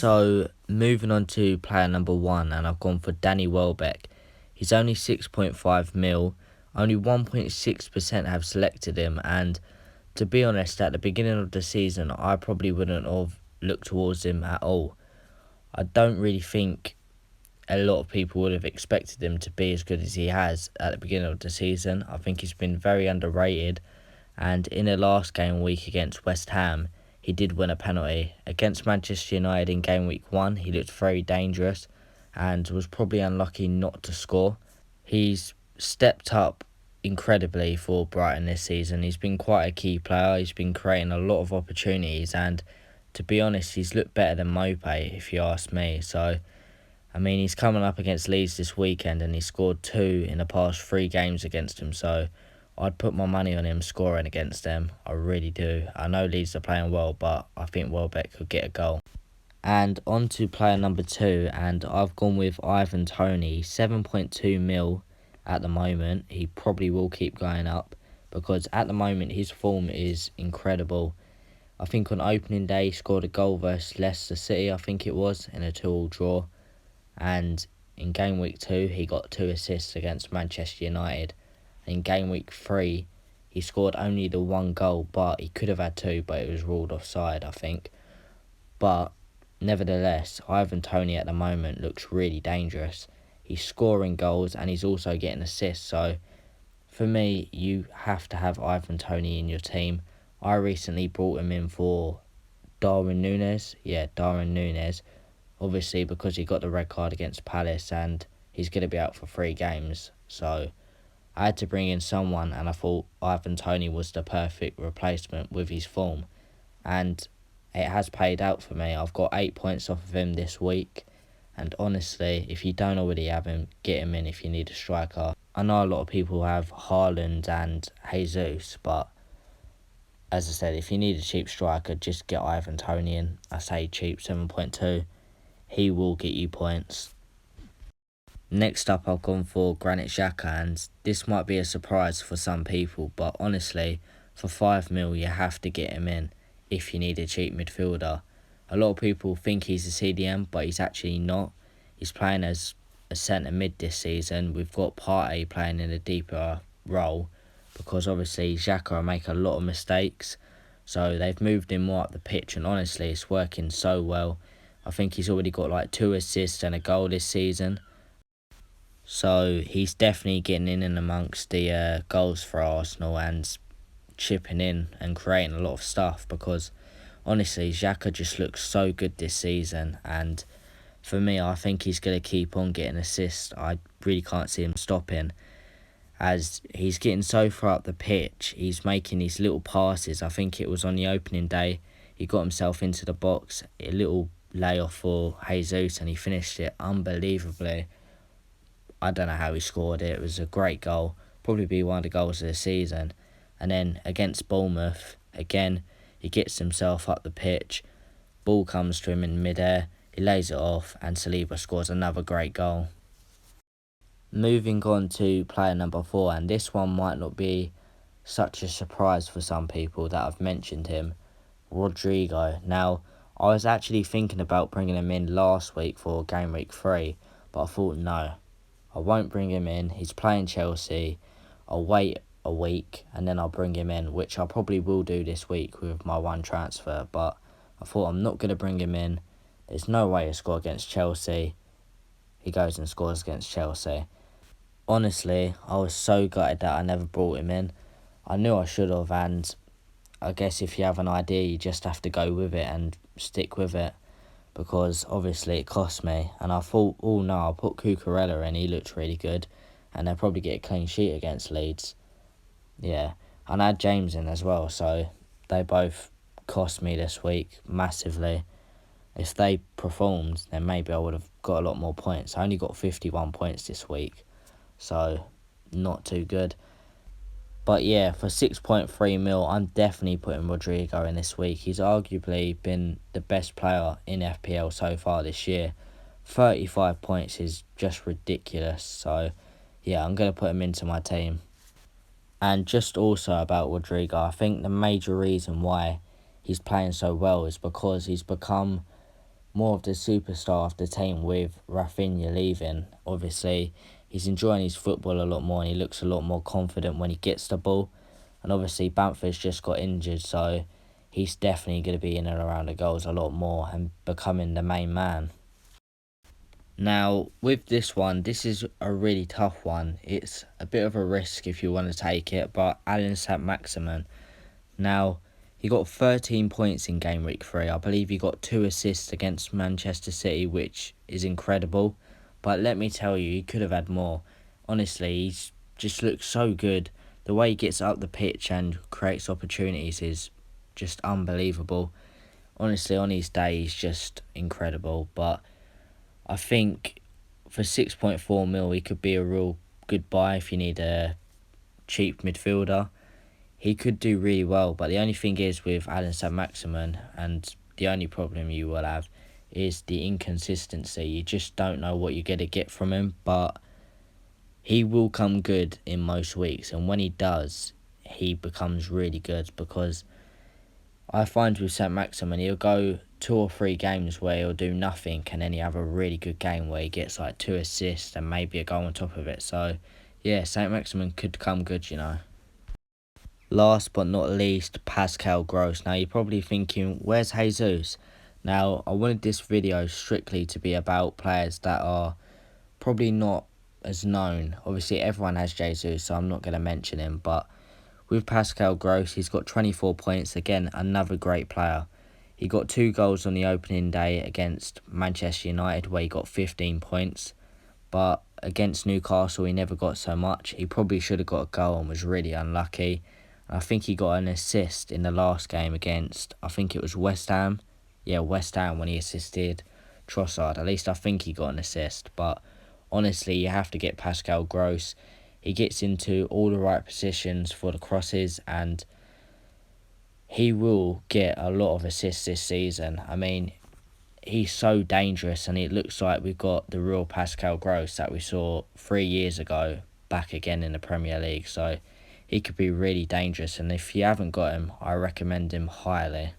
So, moving on to player number 1, and I've gone for Danny Welbeck. He's only 6.5 mil, only 1.6% have selected him, and to be honest, at the beginning of the season, I probably wouldn't have looked towards him at all. I don't really think a lot of people would have expected him to be as good as he has at the beginning of the season. I think he's been very underrated, and in the last game week against West Ham, he did win a penalty. Against Manchester United in game week 1, he looked very dangerous and was probably unlucky not to score. He's stepped up incredibly for Brighton this season. He's been quite a key player. He's been creating a lot of opportunities, and to be honest, he's looked better than Mopé, if you ask me. So, I mean, he's coming up against Leeds this weekend and he scored 2 in the past 3 games against him. So, I'd put my money on him scoring against them. I really do. I know Leeds are playing well, but I think Welbeck could get a goal. And on to player number 2, and I've gone with Ivan Toney. 7.2 mil at the moment. He probably will keep going up because at the moment his form is incredible. I think on opening day he scored a goal versus Leicester City, I think it was, in a 2-2 draw. And in game week 2 he got 2 assists against Manchester United. In game week 3 he scored only the 1 goal, but he could have had 2, but it was ruled offside, I think. But nevertheless, Ivan Toney at the moment looks really dangerous. He's scoring goals and he's also getting assists. So for me, you have to have Ivan Toney in your team. I recently brought him in for Darwin Núñez. Yeah, Darwin Núñez. Obviously because he got the red card against Palace and he's going to be out for 3 games. So I had to bring in someone, and I thought Ivan Toney was the perfect replacement with his form. And it has paid out for me. I've got 8 points off of him this week. And honestly, if you don't already have him, get him in if you need a striker. I know a lot of people have Haaland and Jesus, but as I said, if you need a cheap striker, just get Ivan Toney in. I say cheap, 7.2. He will get you points. Next up, I've gone for Granit Xhaka, and this might be a surprise for some people, but honestly, for 5 mil, you have to get him in if you need a cheap midfielder. A lot of people think he's a CDM, but he's actually not. He's playing as a centre mid this season. We've got Partey playing in a deeper role because obviously Xhaka will make a lot of mistakes. So they've moved him more up the pitch, and honestly, it's working so well. I think he's already got like 2 assists and a goal this season. So he's definitely getting in and amongst the goals for Arsenal and chipping in and creating a lot of stuff because honestly Xhaka just looks so good this season, and for me I think he's going to keep on getting assists. I really can't see him stopping as he's getting so far up the pitch. He's making these little passes. I think it was on the opening day he got himself into the box, a little layoff for Jesus, and he finished it unbelievably. I don't know how he scored it. It was a great goal. Probably be one of the goals of the season. And then against Bournemouth, again, he gets himself up the pitch. Ball comes to him in midair. He lays it off and Saliba scores another great goal. Moving on to player number 4, and this one might not be such a surprise for some people that I've mentioned him. Rodrigo. Now, I was actually thinking about bringing him in last week for game week 3, but I thought no. I won't bring him in. He's playing Chelsea. I'll wait a week and then I'll bring him in, which I probably will do this week with my 1 transfer. But I thought I'm not going to bring him in. There's no way to score against Chelsea. He goes and scores against Chelsea. Honestly, I was so gutted that I never brought him in. I knew I should have, and I guess if you have an idea, you just have to go with it and stick with it. Because obviously it cost me, and I thought, oh no, I'll put Cucurella in, he looks really good, and they'll probably get a clean sheet against Leeds. Yeah, and I had James in as well, so they both cost me this week massively. If they performed, then maybe I would have got a lot more points. I only got 51 points this week, so not too good. But yeah, for 6.3 mil, I'm definitely putting Rodrigo in this week. He's arguably been the best player in FPL so far this year. 35 points is just ridiculous. So yeah, I'm going to put him into my team. And just also about Rodrigo, I think the major reason why he's playing so well is because he's become more of the superstar of the team with Rafinha leaving. Obviously, he's enjoying his football a lot more and he looks a lot more confident when he gets the ball. And obviously, Bamford's just got injured, so he's definitely going to be in and around the goals a lot more and becoming the main man. Now, with this one, this is a really tough one. It's a bit of a risk if you want to take it, but Alan Saint-Maximin. Now, he got 13 points in game week 3. I believe he got 2 assists against Manchester City, which is incredible. But let me tell you, he could have had more. Honestly, he's just looks so good. The way he gets up the pitch and creates opportunities is just unbelievable. Honestly, on his day, he's just incredible. But I think for 6.4 mil, he could be a real good buy if you need a cheap midfielder. He could do really well, but the only thing is with Alan Saint-Maximin, and the only problem you will have is the inconsistency. You just don't know what you're going to get from him, but he will come good in most weeks, and when he does, he becomes really good because I find with Saint-Maximin, he'll go 2 or 3 games where he'll do nothing, and then he'll have a really good game where he gets like 2 assists and maybe a goal on top of it. So, yeah, Saint-Maximin could come good, you know. Last but not least, Pascal Gross. Now, you're probably thinking, where's Jesus? Now, I wanted this video strictly to be about players that are probably not as known. Obviously, everyone has Jesus, so I'm not going to mention him. But with Pascal Gross, he's got 24 points. Again, another great player. He got 2 goals on the opening day against Manchester United, where he got 15 points. But against Newcastle, he never got so much. He probably should have got a goal and was really unlucky. I think he got an assist in the last game against, I think it was West Ham. Yeah, West Ham when he assisted Trossard. At least I think he got an assist. But honestly, you have to get Pascal Gross. He gets into all the right positions for the crosses and he will get a lot of assists this season. I mean, he's so dangerous and it looks like we've got the real Pascal Gross that we saw 3 years ago back again in the Premier League. So he could be really dangerous, and if you haven't got him, I recommend him highly.